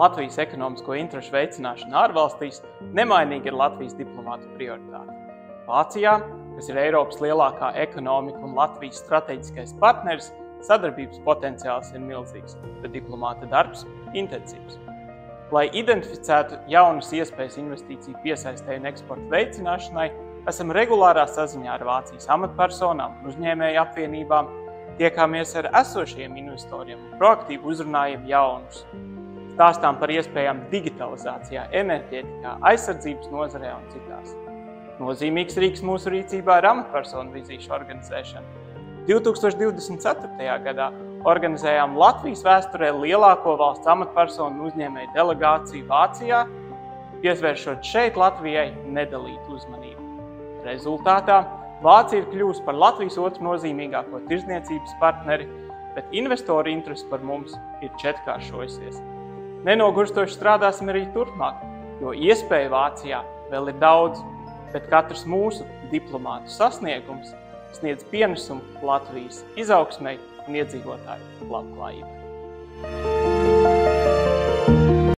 Latvijas ekonomisko interešu veicināšana ārvalstīs nemainīgi ir Latvijas diplomātu prioritāte. Vācijā, kas ir Eiropas lielākā ekonomika un Latvijas strateģiskais partneris, sadarbības potenciāls ir milzīgs, bet diplomāta darbs intensīvs. Lai identificētu jaunas iespējas investīciju piesaistē un eksporta veicināšanai, esam regulārā saziņā ar Vācijas amatpersonām un uzņēmēju apvienībām, tiekāmies ar esošiem investoriem un proaktīvi uzrunājam jaunus. Stāstām par iespējām digitalizācijā, enerģētikā, aizsardzības nozarē un citās. Nozīmīgs rīks mūsu rīcībā ir amatpersonu vizīšu organizēšana. 2024. gadā organizējām Latvijas vēsturē lielāko valsts amatpersonu uzņēmēju delegāciju Vācijā, pievēršot šeit Latvijai nedalītu uzmanību. Rezultātā Vācija ir kļuvusi par Latvijas otru nozīmīgāko tirdzniecības partneri, bet investoru interese par mums ir četrkāršojusies. Nenogurstoši strādāsim arī turpmāk, jo iespēju Vācijā vēl ir daudz, bet katrs mūsu diplomātu sasniegums sniedz pienesumu Latvijas izaugsmei un iedzīvotāju labklājībai.